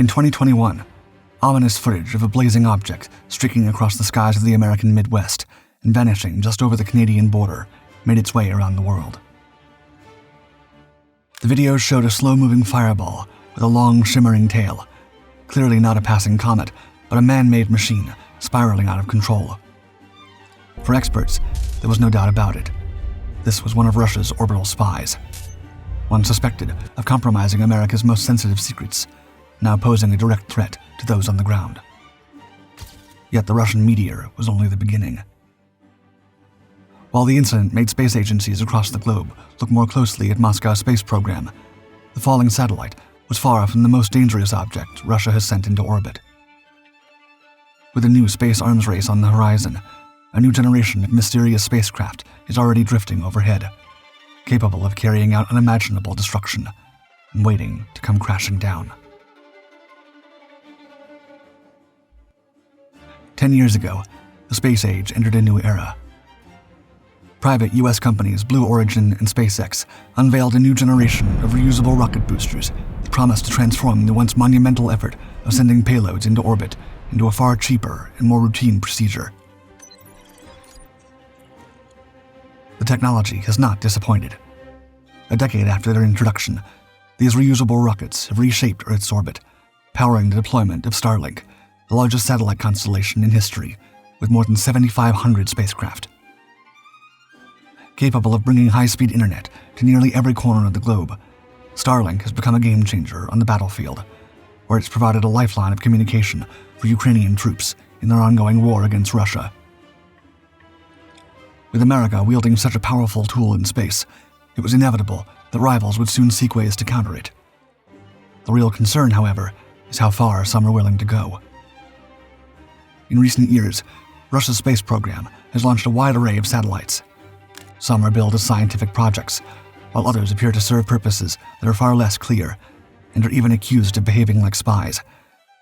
In 2021, ominous footage of a blazing object streaking across the skies of the American Midwest and vanishing just over the Canadian border made its way around the world. The video showed a slow-moving fireball with a long, shimmering tail, clearly not a passing comet, but a man-made machine spiraling out of control. For experts, there was no doubt about it. This was one of Russia's orbital spies, one suspected of compromising America's most sensitive secrets, now posing a direct threat to those on the ground. Yet the Russian meteor was only the beginning. While the incident made space agencies across the globe look more closely at Moscow's space program, the falling satellite was far from the most dangerous object Russia has sent into orbit. With a new space arms race on the horizon, a new generation of mysterious spacecraft is already drifting overhead, capable of carrying out unimaginable destruction and waiting to come crashing down. 10 years ago, the space age entered a new era. Private U.S. companies Blue Origin and SpaceX unveiled a new generation of reusable rocket boosters that promised to transform the once monumental effort of sending payloads into orbit into a far cheaper and more routine procedure. The technology has not disappointed. A decade after their introduction, these reusable rockets have reshaped Earth's orbit, powering the deployment of Starlink, the largest satellite constellation in history, with more than 7,500 spacecraft. Capable of bringing high-speed internet to nearly every corner of the globe, Starlink has become a game-changer on the battlefield, where it's provided a lifeline of communication for Ukrainian troops in their ongoing war against Russia. With America wielding such a powerful tool in space, it was inevitable that rivals would soon seek ways to counter it. The real concern, however, is how far some are willing to go. In recent years, Russia's space program has launched a wide array of satellites. Some are billed as scientific projects, while others appear to serve purposes that are far less clear, and are even accused of behaving like spies,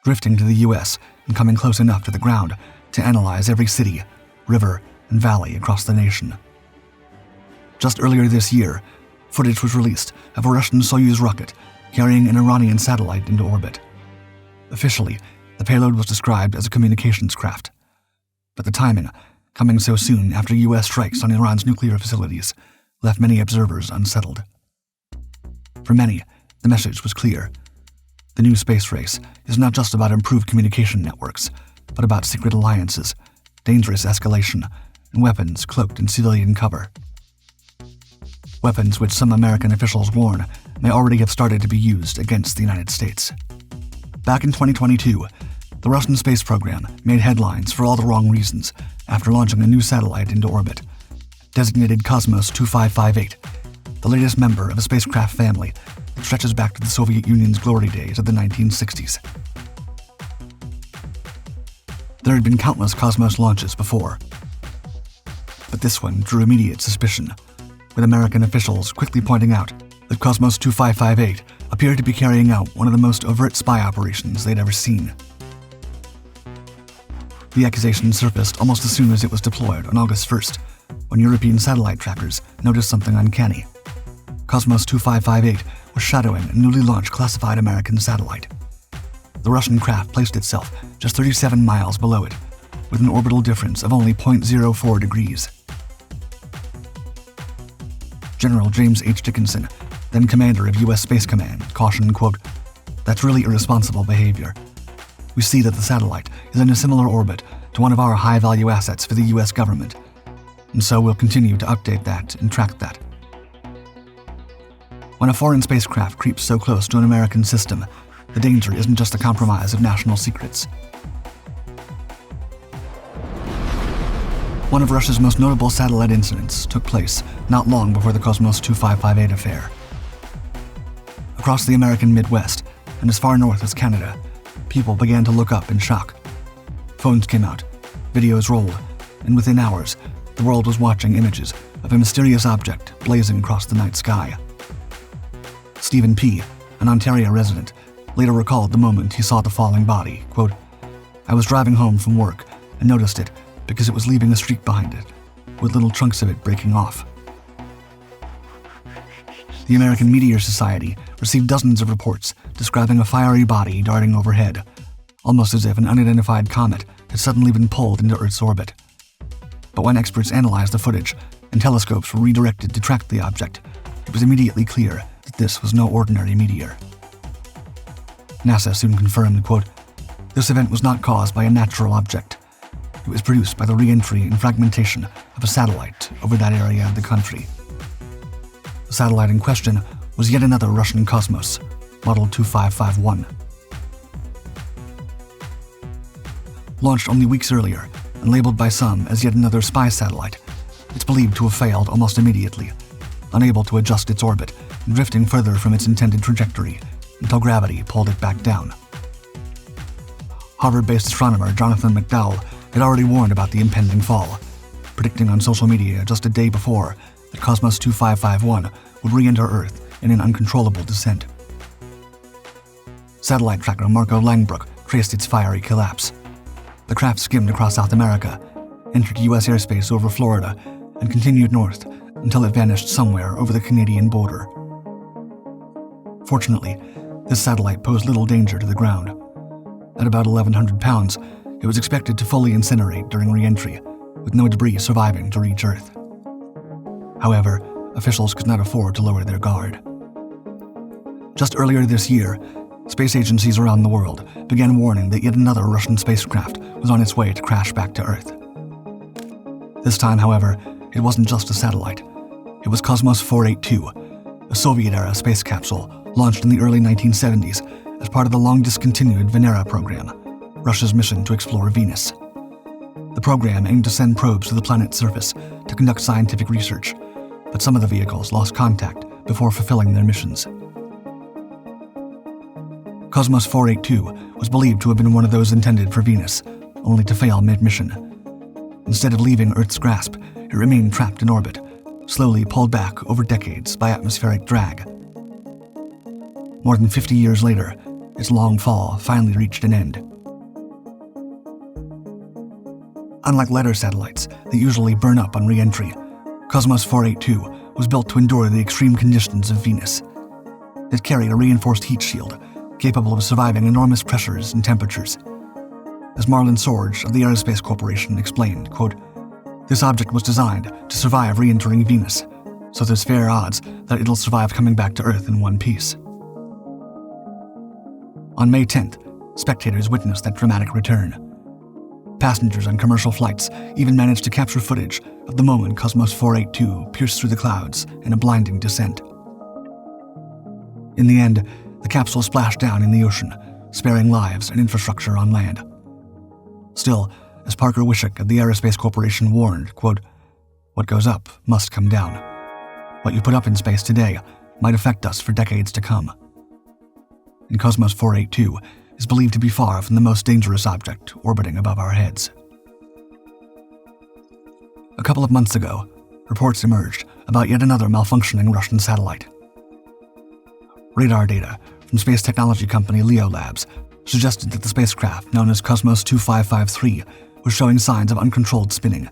drifting to the U.S. and coming close enough to the ground to analyze every city, river, and valley across the nation. Just earlier this year, footage was released of a Russian Soyuz rocket carrying an Iranian satellite into orbit. Officially, the payload was described as a communications craft. But the timing, coming so soon after U.S. strikes on Iran's nuclear facilities, left many observers unsettled. For many, the message was clear. The new space race is not just about improved communication networks, but about secret alliances, dangerous escalation, and weapons cloaked in civilian cover. Weapons which some American officials warn may already have started to be used against the United States. Back in 2022, the Russian space program made headlines for all the wrong reasons after launching a new satellite into orbit, designated Cosmos 2558, the latest member of a spacecraft family that stretches back to the Soviet Union's glory days of the 1960s. There had been countless Cosmos launches before, but this one drew immediate suspicion, with American officials quickly pointing out that Cosmos 2558 appeared to be carrying out one of the most overt spy operations they'd ever seen. The accusation surfaced almost as soon as it was deployed on August 1st, when European satellite trackers noticed something uncanny. Cosmos 2558 was shadowing a newly launched classified American satellite. The Russian craft placed itself just 37 miles below it, with an orbital difference of only 0.04 degrees. General James H. Dickinson, then commander of U.S. Space Command, cautioned, quote, "That's really irresponsible behavior. We see that the satellite is in a similar orbit to one of our high-value assets for the U.S. government, and so we'll continue to update that and track that." When a foreign spacecraft creeps so close to an American system, the danger isn't just a compromise of national secrets. One of Russia's most notable satellite incidents took place not long before the Cosmos 2558 affair. Across the American Midwest, and as far north as Canada, people began to look up in shock. Phones came out, videos rolled, and within hours, the world was watching images of a mysterious object blazing across the night sky. Stephen P., an Ontario resident, later recalled the moment he saw the falling body, quote, "I was driving home from work and noticed it because it was leaving a streak behind it, with little chunks of it breaking off." The American Meteor Society received dozens of reports describing a fiery body darting overhead, almost as if an unidentified comet had suddenly been pulled into Earth's orbit. But when experts analyzed the footage and telescopes were redirected to track the object, it was immediately clear that this was no ordinary meteor. NASA soon confirmed, quote, "This event was not caused by a natural object. It was produced by the re-entry and fragmentation of a satellite over that area of the country." The satellite in question was yet another Russian Cosmos, Model 2551. Launched only weeks earlier and labeled by some as yet another spy satellite, it's believed to have failed almost immediately, unable to adjust its orbit and drifting further from its intended trajectory until gravity pulled it back down. Harvard-based astronomer Jonathan McDowell had already warned about the impending fall, predicting on social media just a day before that Cosmos 2551 would re-enter Earth in an uncontrollable descent. Satellite tracker Marco Langbrook traced its fiery collapse. The craft skimmed across South America, entered U.S. airspace over Florida, and continued north until it vanished somewhere over the Canadian border. Fortunately, this satellite posed little danger to the ground. At about 1,100 pounds, it was expected to fully incinerate during re-entry, with no debris surviving to reach Earth. However, officials could not afford to lower their guard. Just earlier this year, space agencies around the world began warning that yet another Russian spacecraft was on its way to crash back to Earth. This time, however, it wasn't just a satellite. It was Cosmos 482, a Soviet-era space capsule launched in the early 1970s as part of the long-discontinued Venera program, Russia's mission to explore Venus. The program aimed to send probes to the planet's surface to conduct scientific research, but some of the vehicles lost contact before fulfilling their missions. Cosmos 482 was believed to have been one of those intended for Venus, only to fail mid-mission. Instead of leaving Earth's grasp, it remained trapped in orbit, slowly pulled back over decades by atmospheric drag. More than 50 years later, its long fall finally reached an end. Unlike lighter satellites that usually burn up on re-entry, Cosmos 482 was built to endure the extreme conditions of Venus. It carried a reinforced heat shield, capable of surviving enormous pressures and temperatures. As Marlon Sorge of the Aerospace Corporation explained, quote, "This object was designed to survive re-entering Venus, so there's fair odds that it'll survive coming back to Earth in one piece." On May 10th, spectators witnessed that dramatic return. Passengers on commercial flights even managed to capture footage of the moment Cosmos 482 pierced through the clouds in a blinding descent. In the end, the capsule splashed down in the ocean, sparing lives and infrastructure on land. Still, as Parker Wishick of the Aerospace Corporation warned, quote, "What goes up must come down. What you put up in space today might affect us for decades to come." And Cosmos 482 is believed to be far from the most dangerous object orbiting above our heads. A couple of months ago, reports emerged about yet another malfunctioning Russian satellite. Radar data from space technology company Leo Labs suggested that the spacecraft known as Cosmos 2553 was showing signs of uncontrolled spinning.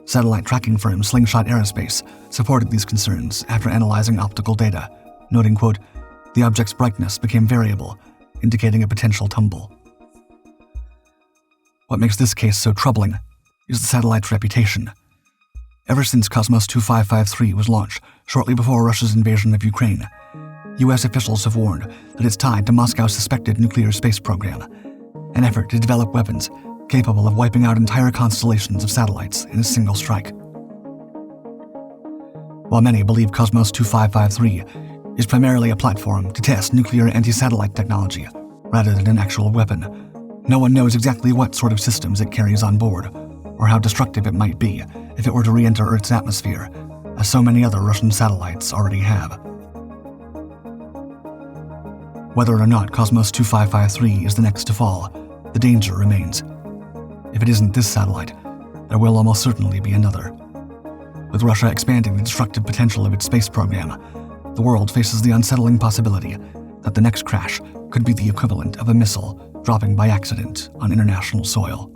Satellite tracking firm Slingshot Aerospace supported these concerns after analyzing optical data, noting, quote, "The object's brightness became variable, indicating a potential tumble." What makes this case so troubling is the satellite's reputation. Ever since Cosmos 2553 was launched shortly before Russia's invasion of Ukraine, U.S. officials have warned that it's tied to Moscow's suspected nuclear space program, an effort to develop weapons capable of wiping out entire constellations of satellites in a single strike. While many believe Cosmos 2553 is primarily a platform to test nuclear anti-satellite technology rather than an actual weapon, no one knows exactly what sort of systems it carries on board, or how destructive it might be if it were to re-enter Earth's atmosphere, as so many other Russian satellites already have. Whether or not Cosmos 2553 is the next to fall, the danger remains. If it isn't this satellite, there will almost certainly be another. With Russia expanding the destructive potential of its space program, the world faces the unsettling possibility that the next crash could be the equivalent of a missile dropping by accident on international soil.